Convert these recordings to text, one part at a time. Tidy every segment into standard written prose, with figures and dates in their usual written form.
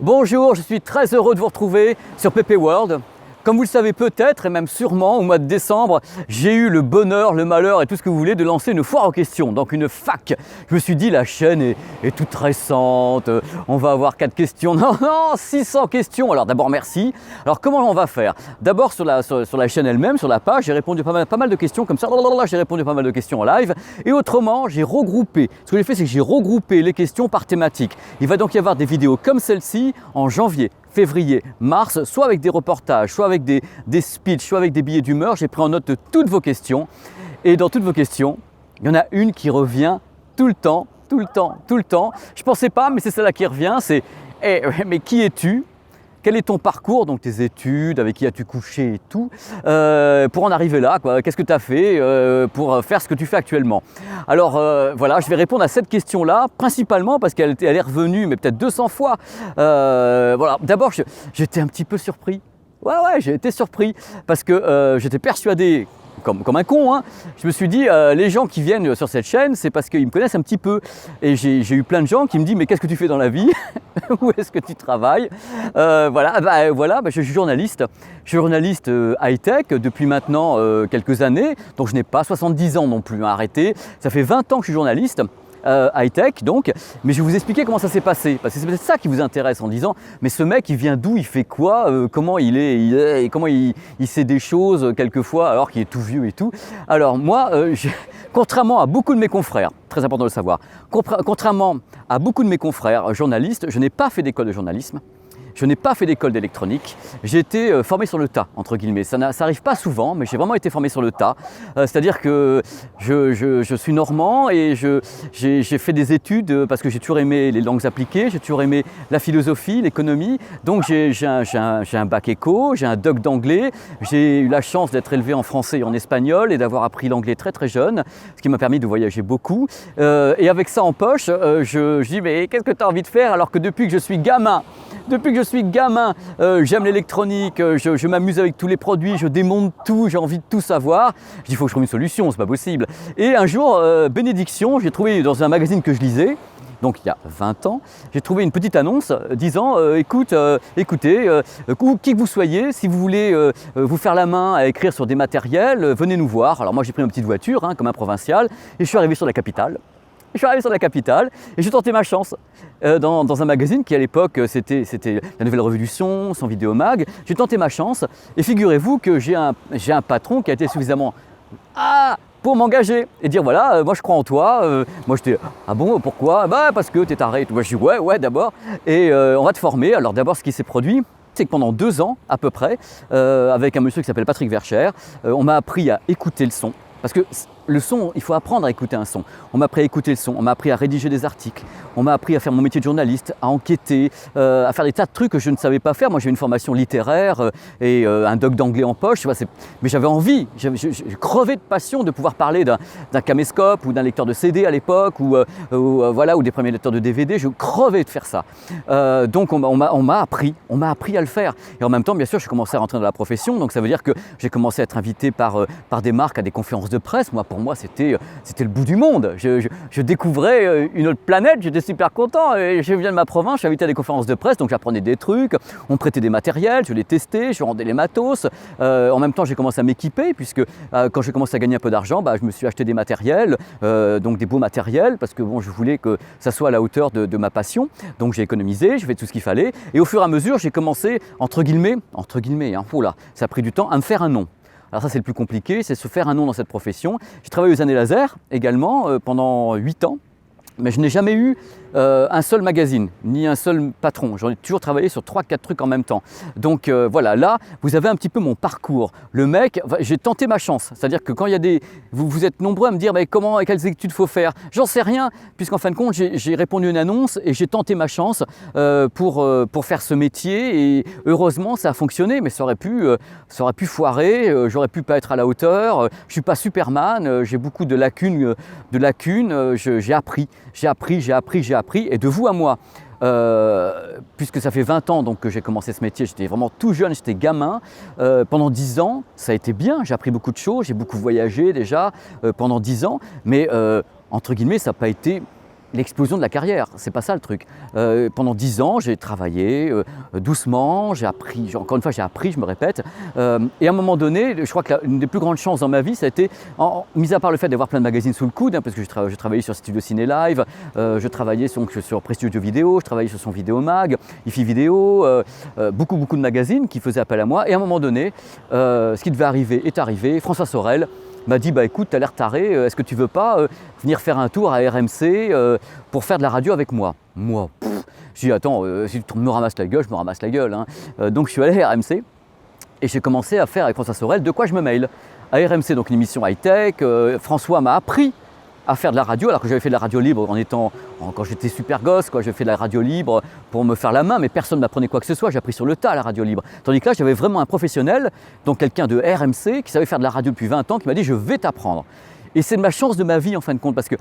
Bonjour, je suis très heureux de vous retrouver sur PP World. Comme vous le savez peut-être, et même sûrement, au mois de décembre, j'ai eu le bonheur, le malheur et tout ce que vous voulez de lancer une foire aux questions, donc une FAQ. Je me suis dit, la chaîne est toute récente, on va avoir 4 questions, non, 600 questions. Alors d'abord, merci. Alors comment on va faire? D'abord sur la chaîne elle-même, sur la page, j'ai répondu pas mal de questions comme ça, j'ai répondu pas mal de questions en live. Et autrement, j'ai regroupé, ce que j'ai fait, c'est que j'ai regroupé les questions par thématique. Il va donc y avoir des vidéos comme celle-ci en janvier, février, mars, soit avec des reportages, soit avec des speeches, soit avec des billets d'humeur. J'ai pris en note toutes vos questions. Et dans toutes vos questions, il y en a une qui revient tout le temps. Je ne pensais pas, mais c'est celle-là qui revient. C'est mais qui es-tu? Quel est ton parcours, donc tes études, avec qui as-tu couché et tout, pour en arriver là, quoi. Qu'est-ce que tu as fait pour faire ce que tu fais actuellement? Alors voilà, je vais répondre à cette question-là, principalement parce qu'elle est revenue, mais peut-être 200 fois. Voilà. D'abord, j'étais un petit peu surpris. Ouais, j'ai été surpris parce que j'étais persuadé, comme un con, hein. Je me suis dit, les gens qui viennent sur cette chaîne, c'est parce qu'ils me connaissent un petit peu. Et j'ai eu plein de gens qui me disent, mais qu'est-ce que tu fais dans la vie? Où est-ce que tu travailles? Voilà, je suis journaliste. Je suis journaliste high-tech depuis maintenant quelques années, donc je n'ai pas 70 ans non plus, hein, arrêtez. Ça fait 20 ans que je suis journaliste. High-tech donc, mais je vais vous expliquer comment ça s'est passé, parce que c'est peut-être ça qui vous intéresse en disant, mais ce mec il vient d'où, il fait quoi, comment il est, et comment il sait des choses quelquefois alors qu'il est tout vieux et tout. Alors moi, contrairement à beaucoup de mes confrères, très important de le savoir, contrairement à beaucoup de mes confrères journalistes, je n'ai pas fait d'école de journalisme. Je n'ai pas fait d'école d'électronique, j'ai été formé sur le tas, entre guillemets. Ça n'arrive pas souvent, mais j'ai vraiment été formé sur le tas. C'est-à-dire que je suis normand et j'ai fait des études parce que j'ai toujours aimé les langues appliquées, j'ai toujours aimé la philosophie, l'économie. Donc j'ai un bac éco, j'ai un doc d'anglais, j'ai eu la chance d'être élevé en français et en espagnol et d'avoir appris l'anglais très jeune, ce qui m'a permis de voyager beaucoup. Et avec ça en poche, je dis mais qu'est-ce que tu as envie de faire alors que depuis que je suis gamin, j'aime l'électronique, je m'amuse avec tous les produits, je démonte tout, j'ai envie de tout savoir. Je dis, il faut que je trouve une solution, c'est pas possible. Et un jour, bénédiction, j'ai trouvé dans un magazine que je lisais, donc il y a 20 ans, j'ai trouvé une petite annonce disant écoutez, qui que vous soyez, si vous voulez vous faire la main à écrire sur des matériels, venez nous voir. Alors moi j'ai pris ma petite voiture, hein, comme un provincial, et je suis arrivé sur la capitale. Et j'ai tenté ma chance dans un magazine qui à l'époque c'était la Nouvelle Revue du Son, son vidéo mag. J'ai tenté ma chance et figurez-vous que j'ai un patron qui a été suffisamment pour m'engager et dire voilà, moi je crois en toi. Moi j'étais ah bon, pourquoi? Bah parce que t'es taré. Moi je dis ouais d'abord et on va te former. Alors d'abord ce qui s'est produit, c'est que pendant 2 ans à peu près, avec un monsieur qui s'appelle Patrick Verchères, on m'a appris à écouter le son. Parce que le son, il faut apprendre à écouter un son. On m'a appris à écouter le son, on m'a appris à rédiger des articles, on m'a appris à faire mon métier de journaliste, à enquêter, à faire des tas de trucs que je ne savais pas faire. Moi j'ai une formation littéraire et un doc d'anglais en poche, tu vois, mais j'avais envie, je crevais de passion de pouvoir parler d'un caméscope ou d'un lecteur de CD à l'époque ou des premiers lecteurs de DVD, je crevais de faire ça. Donc on m'a appris à le faire. Et en même temps, bien sûr, je commençais à rentrer dans la profession, donc ça veut dire que j'ai commencé à être invité par des marques à des conférences de presse. Pour moi, c'était le bout du monde. Je découvrais une autre planète, j'étais super content. Et je viens de ma province, je suis invité à des conférences de presse, donc j'apprenais des trucs, on me prêtait des matériels, je les testais, je rendais les matos. En même temps, j'ai commencé à m'équiper, puisque quand j'ai commencé à gagner un peu d'argent, je me suis acheté des matériels, donc des beaux matériels, parce que bon, je voulais que ça soit à la hauteur de ma passion. Donc j'ai économisé, j'ai fait tout ce qu'il fallait. Et au fur et à mesure, j'ai commencé, entre guillemets, hein, ça a pris du temps, à me faire un nom. Alors ça c'est le plus compliqué, c'est se faire un nom dans cette profession. J'ai travaillé aux années laser également pendant 8 ans, mais je n'ai jamais eu un seul magazine, ni un seul patron. J'en ai toujours travaillé sur 3-4 trucs en même temps. Donc voilà, là, vous avez un petit peu mon parcours. Le mec, j'ai tenté ma chance. C'est-à-dire que quand il y a vous êtes nombreux à me dire mais comment et quelles études faut faire, j'en sais rien, puisqu'en fin de compte, j'ai répondu à une annonce et j'ai tenté ma chance pour faire ce métier. Et heureusement, ça a fonctionné, mais ça aurait pu foirer, j'aurais pu pas être à la hauteur. Je suis pas Superman, j'ai beaucoup de lacunes. J'ai appris. Et de vous à moi, puisque ça fait 20 ans donc, que j'ai commencé ce métier, j'étais vraiment tout jeune, j'étais gamin. Pendant 10 ans, ça a été bien, j'ai appris beaucoup de choses, j'ai beaucoup voyagé déjà pendant 10 ans, mais entre guillemets, ça n'a pas été l'explosion de la carrière, c'est pas ça le truc. Pendant 10 ans, j'ai travaillé doucement, j'ai appris, encore une fois j'ai appris, je me répète. Et à un moment donné, je crois que une des plus grandes chances dans ma vie, ça a été, mis à part le fait d'avoir plein de magazines sous le coude, hein, parce que je travaillais sur Studio Ciné Live, je travaillais sur Prestudio Vidéo, je travaillais sur son Vidéomag, IFI Vidéo, beaucoup de magazines qui faisaient appel à moi. Et à un moment donné, ce qui devait arriver est arrivé. François Sorel m'a dit, bah écoute, t'as l'air taré, est-ce que tu veux pas venir faire un tour à RMC pour faire de la radio avec moi? Moi, j'ai dit, attends, si tu me ramasses la gueule, je me ramasse la gueule. Hein. Donc je suis allé à RMC et j'ai commencé à faire avec François Sorel De quoi je me mail. À RMC, donc une émission high-tech, François m'a appris à faire de la radio, alors que j'avais fait de la radio libre quand j'étais super gosse, quoi. J'ai fait de la radio libre pour me faire la main, mais personne ne m'apprenait quoi que ce soit, j'ai appris sur le tas la radio libre. Tandis que là, j'avais vraiment un professionnel, donc quelqu'un de RMC, qui savait faire de la radio depuis 20 ans, qui m'a dit « je vais t'apprendre ». Et c'est ma chance de ma vie en fin de compte, parce que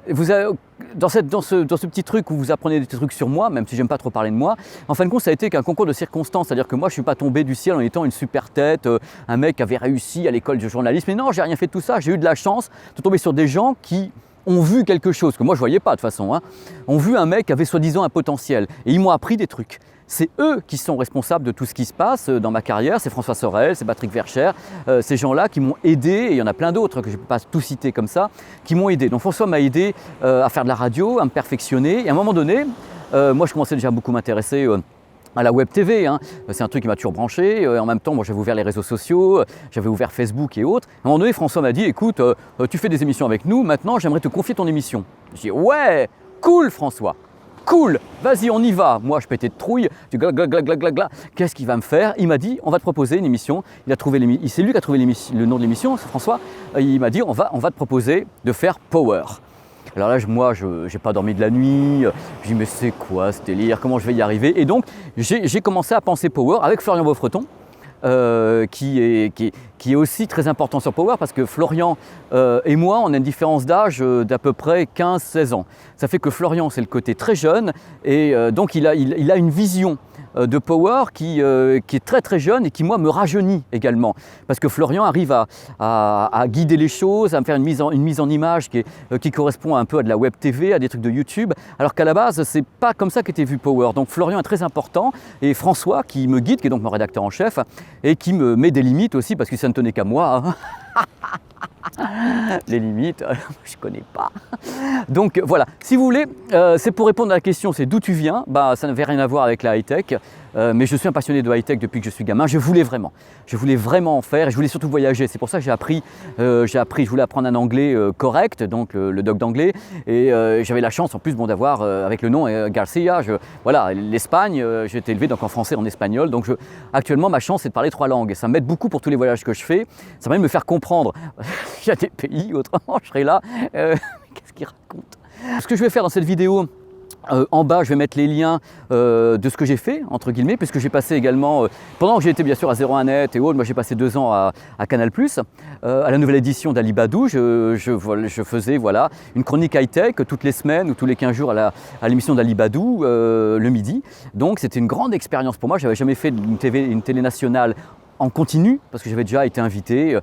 vous avez, dans ce petit truc où vous apprenez des trucs sur moi, même si j'aime pas trop parler de moi, en fin de compte ça a été qu'un concours de circonstances, c'est-à-dire que moi je suis pas tombé du ciel en étant une super tête, un mec qui avait réussi à l'école de journalisme, mais non, j'ai rien fait de tout ça, j'ai eu de la chance de tomber sur des gens qui ont vu quelque chose, que moi je voyais pas de toute façon, hein, ont vu un mec qui avait soi-disant un potentiel, et ils m'ont appris des trucs. C'est eux qui sont responsables de tout ce qui se passe dans ma carrière, c'est François Sorel, c'est Patrick Verchères, ces gens-là qui m'ont aidé, et il y en a plein d'autres que je ne peux pas tout citer comme ça, qui m'ont aidé. Donc François m'a aidé à faire de la radio, à me perfectionner, et à un moment donné, moi je commençais déjà à beaucoup m'intéresser à la web TV, hein. C'est un truc qui m'a toujours branché, en même temps moi j'avais ouvert les réseaux sociaux, j'avais ouvert Facebook et autres. À un moment donné, François m'a dit, écoute, tu fais des émissions avec nous, maintenant j'aimerais te confier ton émission. J'ai dit, ouais, cool François. Cool, vas-y, on y va. Moi, je pétais de trouille. Qu'est-ce qu'il va me faire? Il m'a dit, on va te proposer une émission. C'est lui qui a trouvé le nom de l'émission, c'est François. Il m'a dit, on va te proposer de faire Power. Alors là, moi, je n'ai pas dormi de la nuit. Je dis, mais c'est quoi ce délire? Comment je vais y arriver? Et donc, j'ai commencé à penser Power avec Florian Beaufreton. Qui est aussi très important sur Power parce que Florian et moi, on a une différence d'âge d'à peu près 15-16 ans. Ça fait que Florian, c'est le côté très jeune et donc il a une vision de Power qui est très très jeune et qui moi me rajeunit également. Parce que Florian arrive à guider les choses, à me faire une mise en image qui correspond un peu à de la web TV, à des trucs de YouTube, alors qu'à la base, c'est pas comme ça qu'était vu Power. Donc Florian est très important et François qui me guide, qui est donc mon rédacteur en chef, et qui me met des limites aussi parce que ça ne tenait qu'à moi. Les limites, je connais pas. Donc voilà, si vous voulez, c'est pour répondre à la question, c'est d'où tu viens. Bah, ça n'avait rien à voir avec la high-tech, mais je suis un passionné de high-tech depuis que je suis gamin. Je voulais vraiment en faire et je voulais surtout voyager. C'est pour ça que je voulais apprendre un anglais correct, donc le doc d'anglais. Et j'avais la chance en plus d'avoir, avec le nom Garcia, voilà, l'Espagne, j'ai été élevé donc en français et en espagnol. Donc actuellement, ma chance, c'est de parler 3 langues. Ça m'aide beaucoup pour tous les voyages que je fais. Ça va même me faire comprendre. Il y a des pays, autrement je serais là. Qu'est-ce qu'il raconte? Ce que je vais faire dans cette vidéo, en bas, je vais mettre les liens de ce que j'ai fait, entre guillemets, puisque j'ai passé également, pendant que j'ai été bien sûr à 01net et autres, moi j'ai passé 2 ans à Canal+, à la nouvelle édition d'Alibadou, je faisais voilà, une chronique high-tech toutes les semaines ou tous les 15 jours à l'émission d'Alibadou, le midi. Donc c'était une grande expérience pour moi, je n'avais jamais fait une télé nationale en continu, parce que j'avais déjà été invité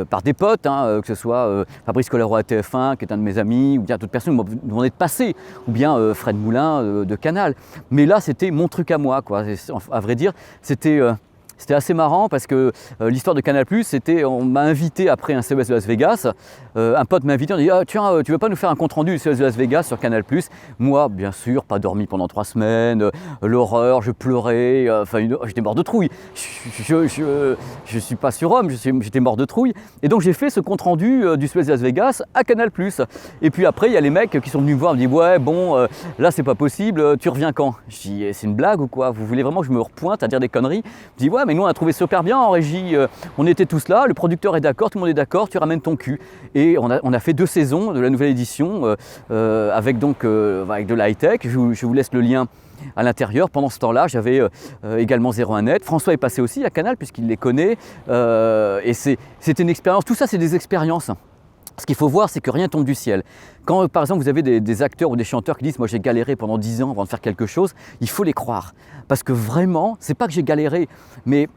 par des potes, hein, que ce soit Fabrice Colero à TF1, qui est un de mes amis, ou bien d'autres personnes qui m'ont demandé de passer, ou bien Fred Moulin de Canal. Mais là, c'était mon truc à moi, quoi. À vrai dire, c'était assez marrant parce que l'histoire de Canal+, c'était, on m'a invité après un CES de Las Vegas, un pote m'a invité, on dit ah, tiens, tu veux pas nous faire un compte-rendu du CES de Las Vegas sur Canal+. Moi, bien sûr, pas dormi pendant 3 semaines, l'horreur, je pleurais, j'étais mort de trouille. Je suis pas surhomme, j'étais mort de trouille. Et donc j'ai fait ce compte-rendu du CES de Las Vegas à Canal+. Et puis après, il y a les mecs qui sont venus me voir, me disent ouais, bon, là c'est pas possible, tu reviens quand? Je dis c'est une blague ou quoi? Vous voulez vraiment que je me repointe à dire des conneries? Je dis ouais, mais nous on a trouvé super bien en régie, on était tous là, le producteur est d'accord, tout le monde est d'accord, tu ramènes ton cul. Et on a fait 2 saisons de la nouvelle édition avec de la high-tech. Je vous laisse le lien à l'intérieur. Pendant ce temps-là, j'avais également 01net. François est passé aussi à Canal puisqu'il les connaît. Et c'était une expérience. Tout ça, c'est des expériences. Ce qu'il faut voir, c'est que rien tombe du ciel. Quand, par exemple, vous avez des acteurs ou des chanteurs qui disent « moi j'ai galéré pendant 10 ans avant de faire quelque chose », il faut les croire. Parce que vraiment, c'est pas que j'ai galéré, mais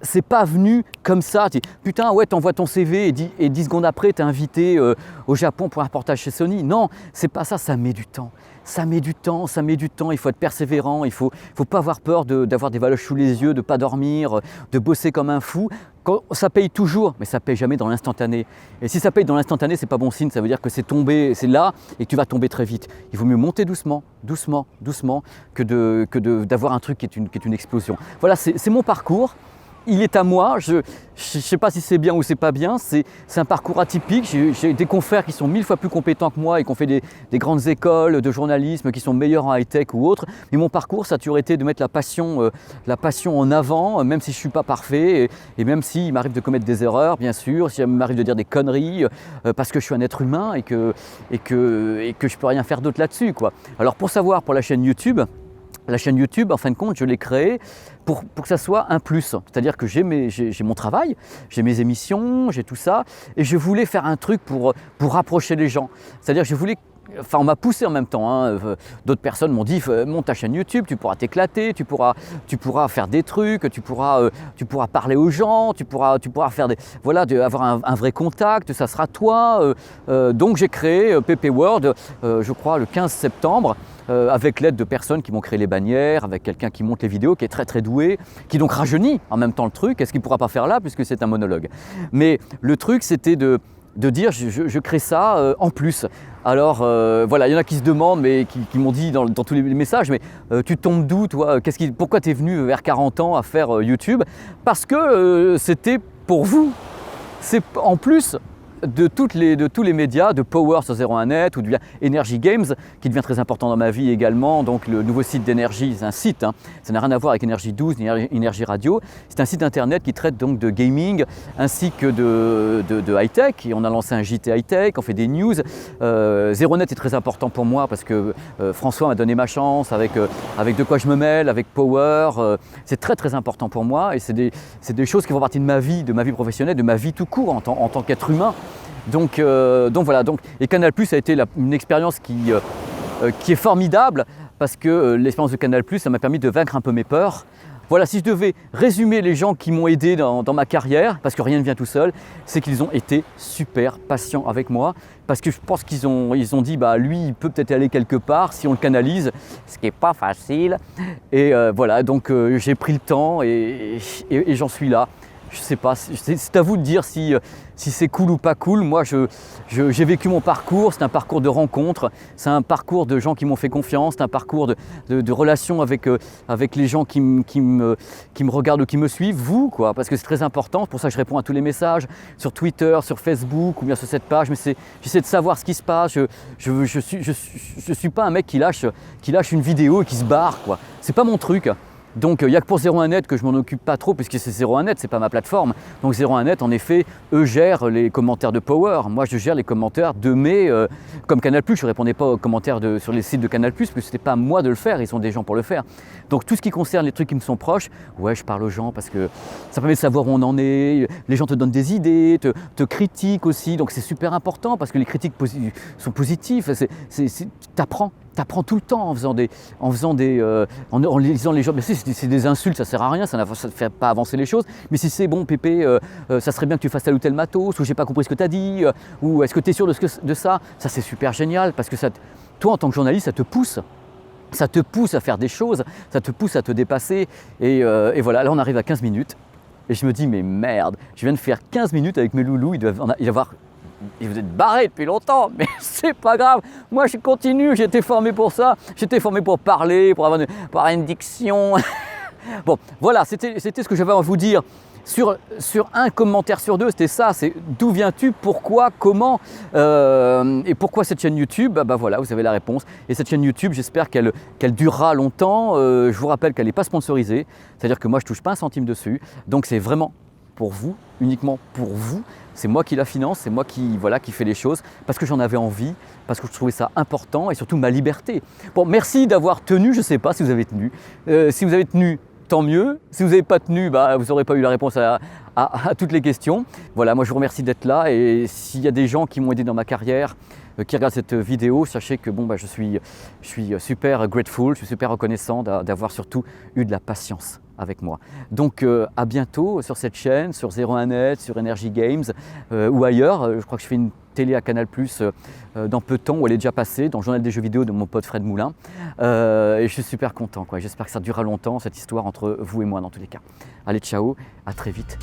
c'est pas venu comme ça. Putain, ouais, t'envoies ton CV et 10 secondes après, t'es invité au Japon pour un reportage chez Sony. Non, c'est pas ça, ça met du temps. Ça met du temps, il faut être persévérant, il faut pas avoir peur d'avoir des valoches sous les yeux, de pas dormir, de bosser comme un fou. Ça paye toujours, mais ça paye jamais dans l'instantané. Et si ça paye dans l'instantané, c'est pas bon signe, ça veut dire que c'est là et que tu vas tomber très vite. Il vaut mieux monter doucement, que d'avoir un truc qui est une explosion. Voilà, c'est mon parcours. Il est à moi, je ne sais pas si c'est bien ou c'est pas bien, c'est un parcours atypique. J'ai des confrères qui sont 1000 fois plus compétents que moi et qui ont fait des grandes écoles de journalisme, qui sont meilleurs en high-tech ou autre. Mais mon parcours, ça a toujours été de mettre la passion en avant, même si je ne suis pas parfait et même s'il m'arrive de commettre des erreurs, bien sûr, s'il m'arrive de dire des conneries, parce que je suis un être humain et que je ne peux rien faire d'autre là-dessus, quoi. Alors pour savoir, pour la chaîne YouTube, en fin de compte, je l'ai créée pour que ça soit un plus. C'est-à-dire que j'ai mon travail, j'ai mes émissions, j'ai tout ça, et je voulais faire un truc pour rapprocher les gens. C'est-à-dire que je voulais... Enfin, on m'a poussé en même temps, hein. D'autres personnes m'ont dit monte ta chaîne YouTube, tu pourras t'éclater, tu pourras faire des trucs, tu pourras parler aux gens, tu pourras faire avoir un vrai contact, ça sera toi. Donc j'ai créé PP World, je crois le 15 septembre, avec l'aide de personnes qui m'ont créé les bannières, avec quelqu'un qui monte les vidéos, qui est très très doué, qui donc rajeunit en même temps le truc. Est-ce qu'il ne pourra pas faire là puisque c'est un monologue? Mais le truc c'était de dire je crée ça en plus. Alors voilà, il y en a qui se demandent, mais qui m'ont dit dans tous les messages, mais tu tombes d'où toi? Pourquoi tu es venu vers 40 ans à faire YouTube? Parce que c'était pour vous. C'est en plus de tous les médias, de Power sur 01net ou de Energy Games, qui devient très important dans ma vie également. Donc le nouveau site d'Energy, c'est un site, hein, ça n'a rien à voir avec Energy 12 ni Energy Radio. C'est un site internet qui traite donc de gaming ainsi que de high-tech. Et on a lancé un JT high-tech, on fait des news. 01net est très important pour moi parce que François m'a donné ma chance avec De quoi je me mêle, avec Power. C'est très très important pour moi et c'est des choses qui font partie de ma vie professionnelle, de ma vie tout court en tant qu'être humain. Donc voilà, et Canal+ a été une expérience qui est formidable parce que l'expérience de Canal+, ça m'a permis de vaincre un peu mes peurs. Voilà, si je devais résumer les gens qui m'ont aidé dans ma carrière, parce que rien ne vient tout seul, c'est qu'ils ont été super patients avec moi, parce que je pense qu'ils ont dit, bah lui, il peut peut-être aller quelque part si on le canalise, ce qui n'est pas facile. Et voilà, donc j'ai pris le temps et j'en suis là. Je ne sais pas, c'est à vous de dire si c'est cool ou pas cool. Moi, j'ai vécu mon parcours, c'est un parcours de rencontres, c'est un parcours de gens qui m'ont fait confiance, c'est un parcours de relations avec les gens qui me regardent ou qui me suivent, vous, quoi, parce que c'est très important. C'est pour ça que je réponds à tous les messages sur Twitter, sur Facebook ou bien sur cette page, mais j'essaie de savoir ce qui se passe. Je suis pas un mec qui lâche une vidéo et qui se barre, quoi. C'est pas mon truc. Donc il n'y a que pour 01net que je m'en occupe pas trop puisque c'est 01net, c'est pas ma plateforme. Donc 01net, en effet, eux gèrent les commentaires de Power. Moi je gère les commentaires de comme Canal+, je ne répondais pas aux commentaires sur les sites de Canal+, parce que ce n'était pas à moi de le faire, ils sont des gens pour le faire. Donc tout ce qui concerne les trucs qui me sont proches, ouais, je parle aux gens parce que ça permet de savoir où on en est, les gens te donnent des idées, te critiquent aussi, donc c'est super important parce que les critiques sont positives, t'apprends tout le temps en lisant les gens. Mais c'est des insultes, ça sert à rien, ça ne fait pas avancer les choses. Mais si c'est bon, Pépé, ça serait bien que tu fasses tel ou tel matos, ou j'ai pas compris ce que tu as dit, ou est-ce que tu es sûr de ça? Ça c'est super génial parce que toi en tant que journaliste, ça te pousse. Ça te pousse à faire des choses, ça te pousse à te dépasser. Et voilà, là on arrive à 15 minutes. Et je me dis, mais merde, je viens de faire 15 minutes avec mes loulous, il doit y avoir... Et vous êtes barrés depuis longtemps, mais c'est pas grave. Moi, je continue, j'ai été formé pour ça. J'étais formé pour parler, pour avoir une diction. Bon, voilà, c'était ce que j'avais à vous dire. Sur un commentaire sur deux, c'était ça, c'est d'où viens-tu, pourquoi, comment et pourquoi cette chaîne YouTube? Bah voilà, vous avez la réponse. Et cette chaîne YouTube, j'espère qu'elle durera longtemps. Je vous rappelle qu'elle n'est pas sponsorisée, c'est-à-dire que moi, je ne touche pas un centime dessus. Donc, c'est vraiment pour vous, uniquement pour vous. C'est moi qui la finance, c'est moi qui fait les choses parce que j'en avais envie, parce que je trouvais ça important et surtout ma liberté. Bon, merci d'avoir tenu, je ne sais pas si vous avez tenu. Si vous avez tenu, tant mieux. Si vous n'avez pas tenu, bah, vous n'aurez pas eu la réponse à toutes les questions. Voilà, moi je vous remercie d'être là et s'il y a des gens qui m'ont aidé dans ma carrière, qui regardent cette vidéo, sachez que bon, bah, je suis super grateful, je suis super reconnaissant d'avoir surtout eu de la patience. avec moi. Donc à bientôt sur cette chaîne, sur 01net, sur Energy Games ou ailleurs. Je crois que je fais une télé à Canal+, dans peu de temps, où elle est déjà passée, dans le journal des jeux vidéo de mon pote Fred Moulin. Et je suis super content, quoi. J'espère que ça durera longtemps, cette histoire entre vous et moi dans tous les cas. Allez, ciao, à très vite.